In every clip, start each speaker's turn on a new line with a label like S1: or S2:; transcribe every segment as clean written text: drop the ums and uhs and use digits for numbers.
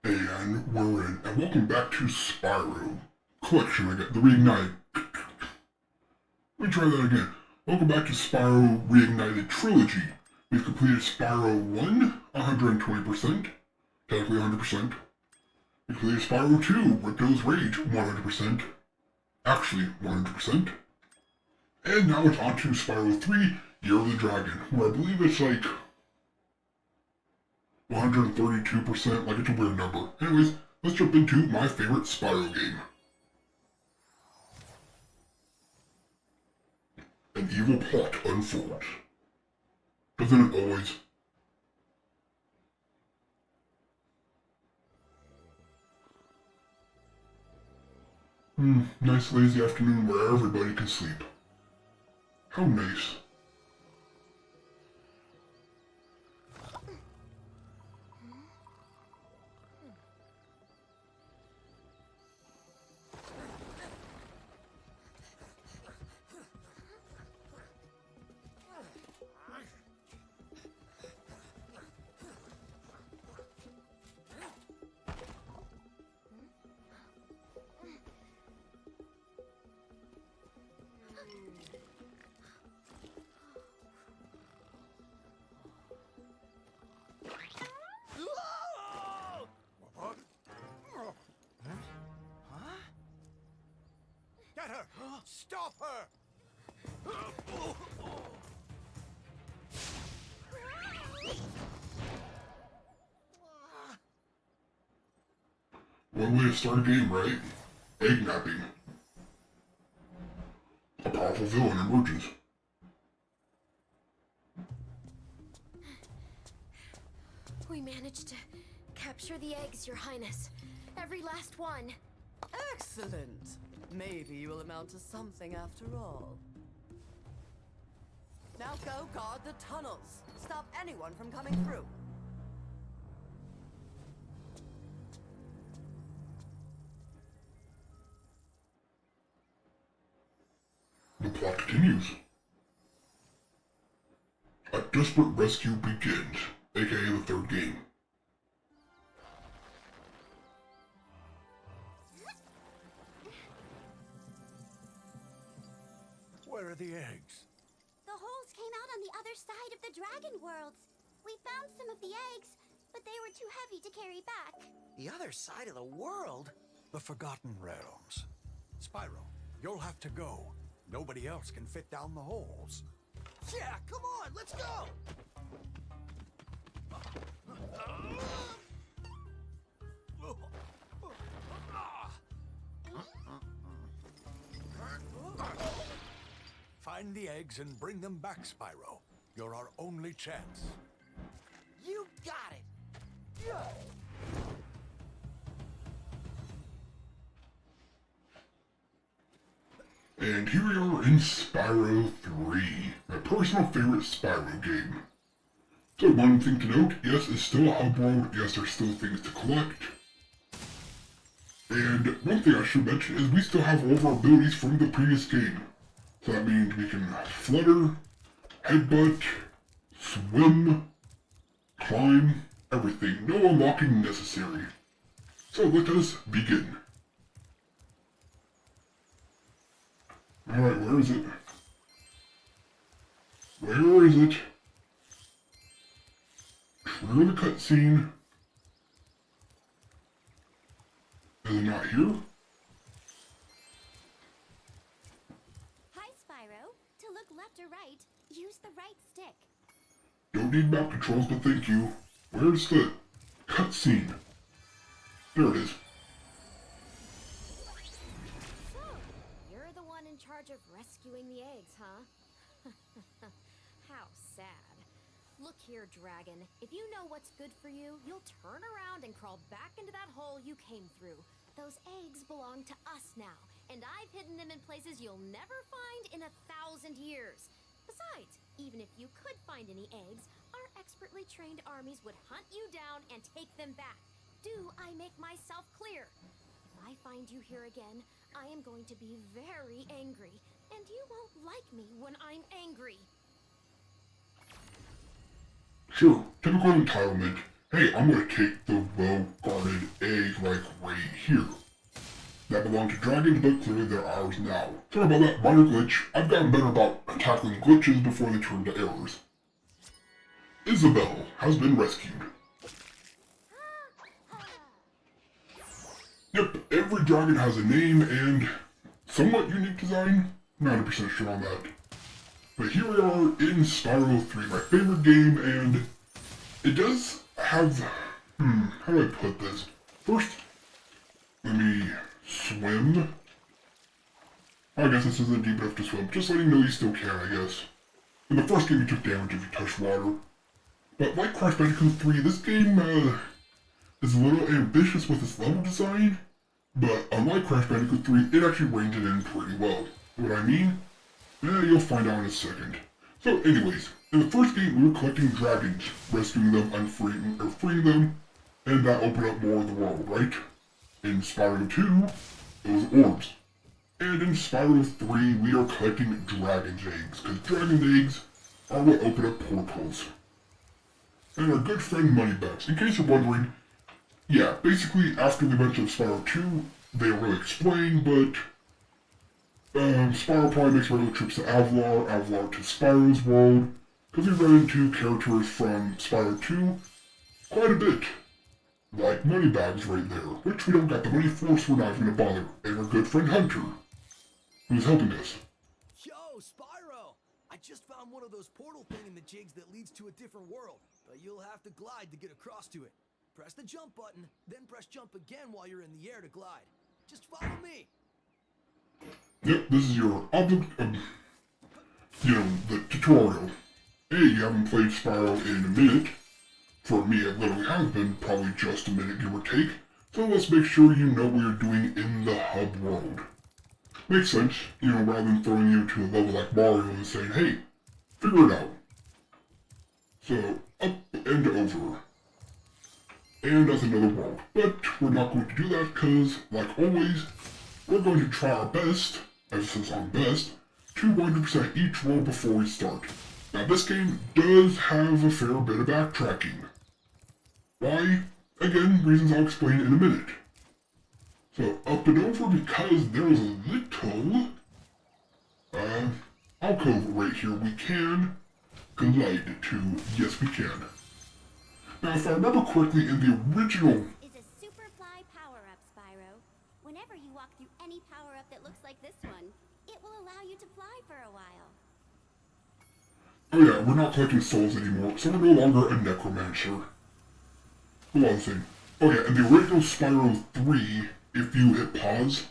S1: And we're in. And welcome back to Spyro Collection. I got the Reignited. Let me try that again. Welcome back to Spyro Reignited Trilogy. We've completed Spyro 1, 120%. Technically 100%. We completed Spyro 2, Ripto's Rage, 100%. Actually, 100%. And now it's on to Spyro 3, Year of the Dragon, where I believe it's like 132%, like it's a weird number. Anyways, let's jump into my favorite Spyro game. An evil plot unfolds. Doesn't it always? Nice lazy afternoon where everybody can sleep. How nice.
S2: Get her! Stop her!
S1: One way to start a game, right? Egg napping. A powerful villain emerges.
S3: We managed to capture the eggs, Your Highness. Every last one.
S4: Excellent. Maybe you will amount to something after all. Now go guard the tunnels. Stop anyone from coming through.
S1: The plot continues. A desperate rescue begins, aka the third game.
S2: Where are the eggs?
S5: The holes came out on the other side of the dragon worlds. We found some of the eggs, but they were too heavy to carry back.
S6: The other side of the world?
S2: The Forgotten Realms. Spyro, you'll have to go. Nobody else can fit down the holes.
S6: Yeah, come on, let's go!
S2: Find the eggs and bring them back, Spyro. You're our only chance.
S6: You got it!
S1: And here we are in Spyro 3, my personal favorite Spyro game. So one thing to note, yes, it's still a hub world, yes, there's still things to collect. And one thing I should mention is we still have all of our abilities from the previous game. So that means we can flutter, headbutt, swim, climb, everything. No unlocking necessary. So let us begin. Alright, where is it? Where is it? Trigger the cutscene. Is it not here?
S5: Hi, Spyro. To look left or right, use the right stick.
S1: Don't need map controls, but thank you. Where's the cutscene? There it is.
S3: So, you're the one in charge of rescuing the eggs, huh? How sad. Look here, Dragon. If you know what's good for you, you'll turn around and crawl back into that hole you came through. Those eggs belong to us now, and I've hidden them in places you'll never find in 1,000 years. Besides, even if you could find any eggs, our expertly trained armies would hunt you down and take them back. Do I make myself clear? If I find you here again, I am going to be very angry, and you won't like me when I'm angry.
S1: Sure, typical entitlement. hey, I'm gonna take the well-guarded egg like right here. That belonged to dragons, but clearly they're ours now. Sorry about that minor glitch. I've gotten better about tackling glitches before they turn to errors. Isabel has been rescued. Yep, every dragon has a name and somewhat unique design. 90% sure on that. But here we are in Spyro 3, my favorite game, and it does have... how do I put this? First, let me swim. I guess this isn't deep enough to swim. Just letting you know you still can, I guess. In the first game you took damage if you touched water. But like Crash Bandicoot 3, this game is a little ambitious with its level design. But unlike Crash Bandicoot 3, it actually reined it in pretty well. What I mean? You'll find out in a second. So anyways, in the first game we were collecting dragons, rescuing them, freeing them, and that opened up more of the world, right? In Spyro 2, it was orbs. And in Spyro 3, we are collecting dragon's eggs, because dragon's eggs are what open up portals. And our good friend Moneybags, in case you're wondering, yeah, basically after the events of Spyro 2, they don't really explain, but Spyro probably makes regular trips to Avalar to Spyro's world, because we run into characters from Spyro 2 quite a bit. Like Moneybags right there, which we don't got the money for, so we're not even gonna bother. And our good friend Hunter, who's helping us.
S6: Yo, Spyro! I just found one of those portal thing-in-the-jigs that leads to a different world, but you'll have to glide to get across to it. Press the jump button, then press jump again while you're in the air to glide. Just follow me.
S1: Yep, this is your object, the tutorial. Hey, you haven't played Spyro in a minute. For me, it literally has been probably just a minute, give or take. So let's make sure you know what you're doing in the hub world. Makes sense, rather than throwing you to a level like Mario and saying, hey, figure it out. So, up and over. And that's another world. But we're not going to do that because, like always, we're going to try our best, as it says on best, to 100% each world before we start. Now this game does have a fair bit of backtracking. Why? Again, reasons I'll explain in a minute. So, up and over because there is a little alcove right here we can glide to. Yes, we can. Now, if I remember correctly, in the original...
S5: Is a super fly power-up, Spyro. Whenever you walk through any power-up that looks like this one, it will allow you to fly for a while.
S1: Oh yeah, we're not collecting souls anymore, so we're no longer a necromancer. Hold on a second. Oh yeah, in the original Spyro 3, if you hit pause,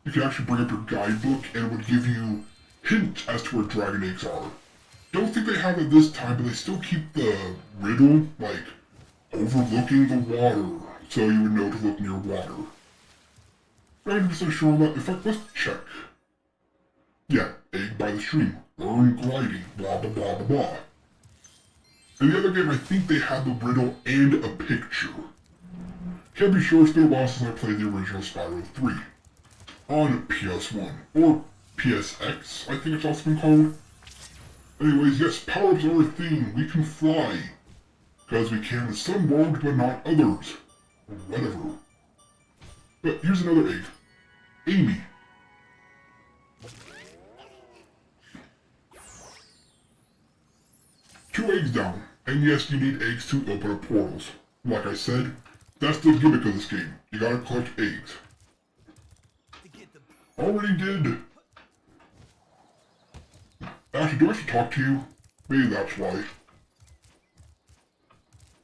S1: you can actually bring up your guidebook and it would give you hints as to where dragon eggs are. Don't think they have it this time, but they still keep the riddle, like, overlooking the water, so you would know to look near water. 90% sure on that. In fact, let's check. Yeah, egg by the stream, learn gliding, blah blah blah blah blah. In the other game, I think they had the riddle and a picture. Can't be sure, it's been a while since I played the original Spyro 3. On PS1, or PSX, I think it's also been called. Anyways, yes, power-ups are a thing. We can fly. Because we can in some worlds, but not others. Whatever. But here's another egg. Amy. Two eggs down. And yes, you need eggs to open up portals. Like I said, that's the gimmick of this game. You gotta collect eggs. Already did. Actually, do I have to talk to you? Maybe that's why.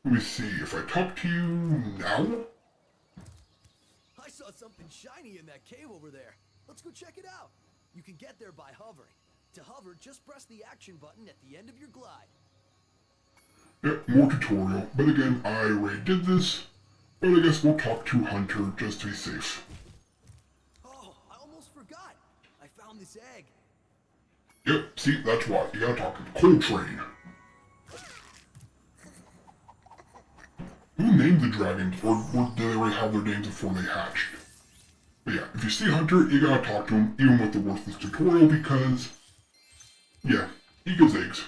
S1: Let me see, if I talk to you now?
S6: I saw something shiny in that cave over there. Let's go check it out. You can get there by hovering. To hover, just press the action button at the end of your glide.
S1: Yep, more tutorial. But again, I already did this. But I guess we'll talk to Hunter just to be safe.
S6: Oh, I almost forgot. I found this egg.
S1: Yep, see, that's why. You gotta talk to the Coal Train. Who named the dragons? Or did they already have their names before they hatched? But yeah, if you see Hunter, you gotta talk to him, even with the worthless tutorial, because... yeah, he gives eggs.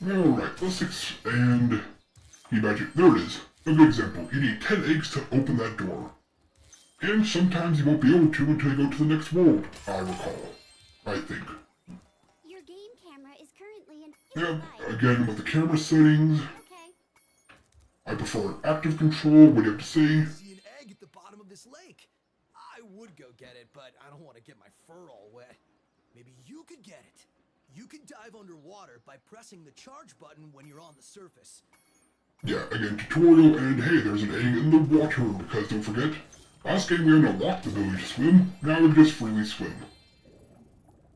S1: Alright, let's expand You imagine, there it is. A good example. You need 10 eggs to open that door. And sometimes you won't be able to until you go to the next world, I recall. I think.
S5: Your game camera is currently in
S1: Yeah, again, with the camera settings,
S5: Okay.
S1: I prefer active control. What do you have to say?
S6: See an egg at the bottom of this lake. I would go get it, but I don't want to get my fur all wet. Maybe you could get it. You can dive underwater by pressing the charge button when you're on the surface.
S1: Yeah, again, tutorial, and hey, there's an egg in the water, because don't forget, last game we unlocked the ability to swim, now we just freely swim.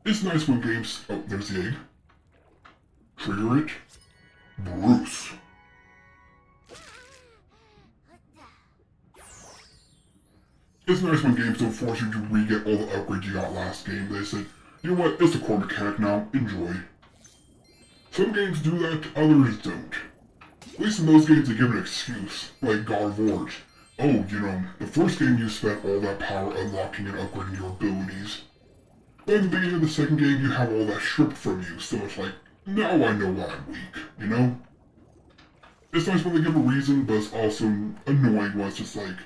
S1: It's nice when games... Oh, there's the egg. Trigger it. Bruce. It's nice when games don't force you to re-get all the upgrades you got last game. They said, you know what, it's a core mechanic now, enjoy. Some games do that, others don't. At least in those games they give an excuse, like God of War. Oh, you know, the first game you spent all that power unlocking and upgrading your abilities. But in the beginning of the second game you have all that stripped from you, so it's like, now I know why I'm weak, you know? It's nice when they give a reason, but it's also annoying when it's just like,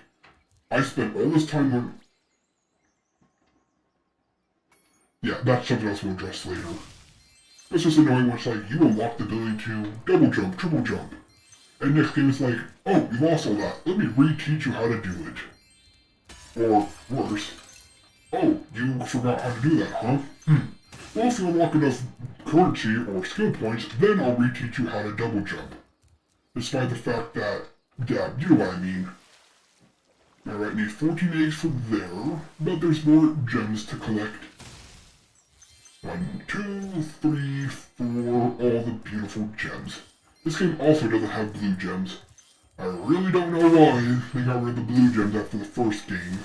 S1: I spent all this time learning... Yeah, that's something else we'll address later. It's just annoying when it's like, you unlocked the ability to double jump, triple jump. And next game it's like, oh, you lost all that, let me reteach you how to do it. Or, worse, oh, you forgot how to do that, huh? Well, if you unlock enough currency or skill points, then I'll reteach you how to double jump. Despite the fact that, yeah, you know what I mean. Alright, need 14 eggs for there, but there's more gems to collect. 1, 2, 3, 4, all the beautiful gems. This game also doesn't have blue gems. I really don't know why they got rid of the blue gems after the first game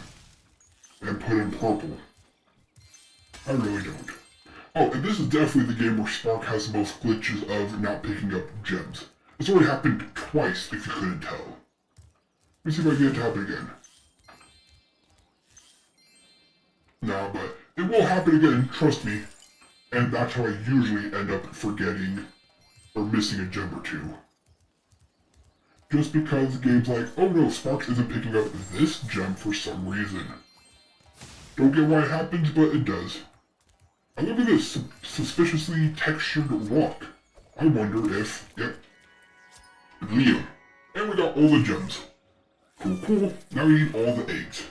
S1: and put in purple. I really don't. Oh, and this is definitely the game where Spark has the most glitches of not picking up gems. It's already happened twice, if you couldn't tell. Let me see if I can get it to happen again. Nah, but it will happen again, trust me. And that's how I usually end up forgetting or missing a gem or two. Just because the game's like, oh no, Sparks isn't picking up this gem for some reason. Don't get why it happens, but it does. And look at this suspiciously textured rock. I wonder if, yep, Liam. And we got all the gems. Cool, cool. Now we need all the eggs.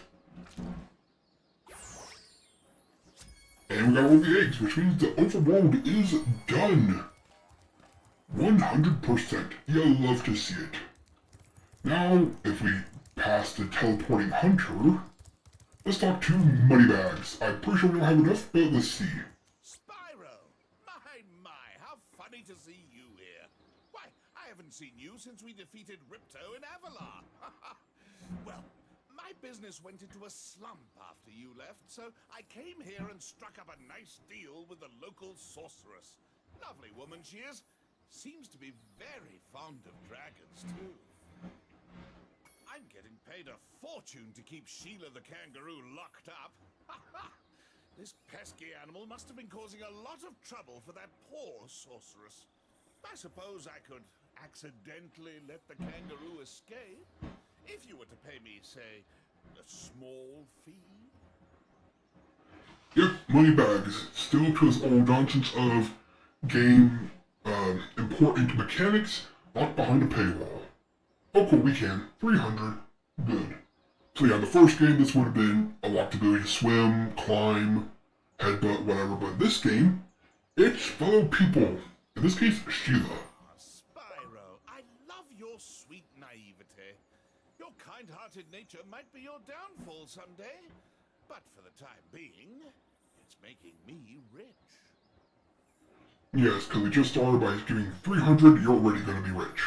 S1: And we got all the eggs, which means the overworld is done. 100%. You'll love to see it. Now, if we pass the teleporting hunter, let's talk to Moneybags. I'm pretty sure we don't have enough, but let's see.
S7: Spyro! My, how funny to see you here. Why, I haven't seen you since we defeated Ripto in Avalar. Well, my business went into a slump after you left, so I came here and struck up a nice deal with the local sorceress. Lovely woman she is. Seems to be very fond of dragons, too. I'm getting paid a fortune to keep Sheila the kangaroo locked up. This pesky animal must have been causing a lot of trouble for that poor sorceress. I suppose I could accidentally let the kangaroo escape, if you were to pay me, say, a small fee.
S1: Yep, Moneybags. Still to his old nonsense of game important mechanics locked behind a paywall. Oh cool, we can. 300. Good. So yeah, the first game this would have been a locked ability to swim, climb, headbutt, whatever, but this game, it's fellow people. In this case, Sheila.
S7: Spyro, I love your sweet naivete. Your kind-hearted nature might be your downfall someday, but for the time being, it's making me rich.
S1: Yes, because we just started by giving 300, you're already going to be rich.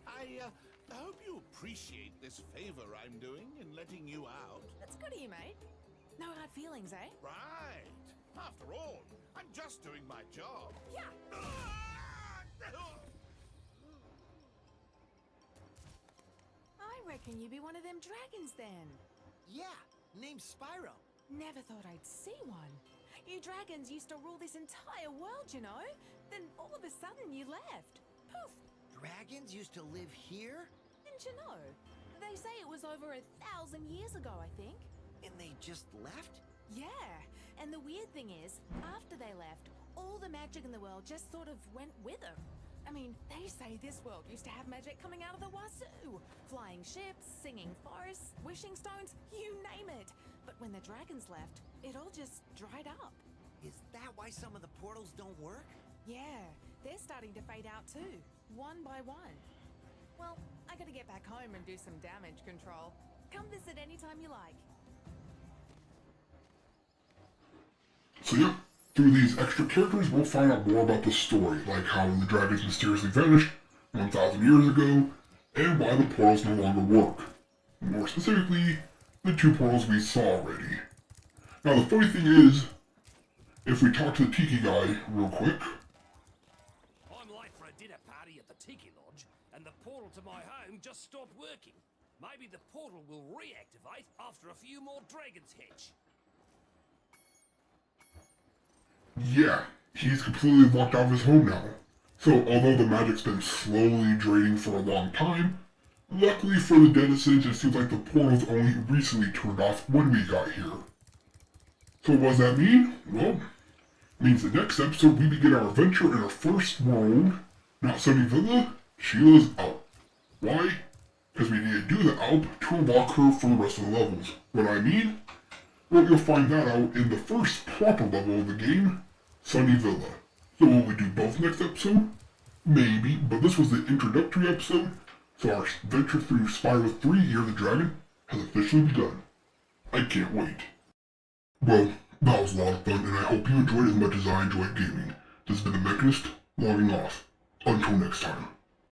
S7: I hope you appreciate this favor I'm doing in letting you out.
S4: That's good of you, mate. No hard feelings, eh?
S7: Right. After all, I'm just doing my job.
S4: Yeah. I reckon you be one of them dragons then.
S6: Yeah, name's Spyro.
S4: Never thought I'd see one. You dragons used to rule this entire world, you know? Then all of a sudden you left. Poof.
S8: dragons used to live here?
S9: Didn't you know? They say it was over 1,000 years ago, I think.
S8: And they just left?
S9: Yeah, and the weird thing is, after they left, all the magic in the world just sort of went with them. I mean, they say this world used to have magic coming out of the wazoo. Flying ships, singing forests, wishing stones, you name it. But when the dragons left, it all just dried up.
S8: Is that why some of the portals don't work?
S9: Yeah, they're starting to fade out too, one by one. Well, I gotta get back home and do some damage control. Come visit anytime you like.
S1: So yeah, through these extra characters, we'll find out more about the story, like how the dragons mysteriously vanished 1,000 years ago, and why the portals no longer work. More specifically, the 2 portals we saw already. Now the funny thing is, if we talk to the Tiki guy real quick...
S10: I'm late for a dinner party at the Tiki Lodge, and the portal to my home just stopped working. Maybe the portal will reactivate after a few more dragons hatch.
S1: Yeah, he's completely locked out of his home now. So although the magic's been slowly draining for a long time, luckily for the denizens, it seems like the portal's only recently turned off when we got here. So what does that mean? Well, it means the next episode we begin our adventure in our first world. Not Sunny Villa, Sheila's Alp. Why? Because we need to do the Alp to unlock her for the rest of the levels. What I mean? Well, you'll find that out in the first proper level of the game, Sunny Villa. So will we do both next episode? Maybe, but this was the introductory episode, so our adventure through Spyro 3 Year of the Dragon has officially begun. I can't wait. Well, that was a lot of fun, and I hope you enjoyed as much as I enjoyed gaming. This has been TheMechanist, logging off. Until next time.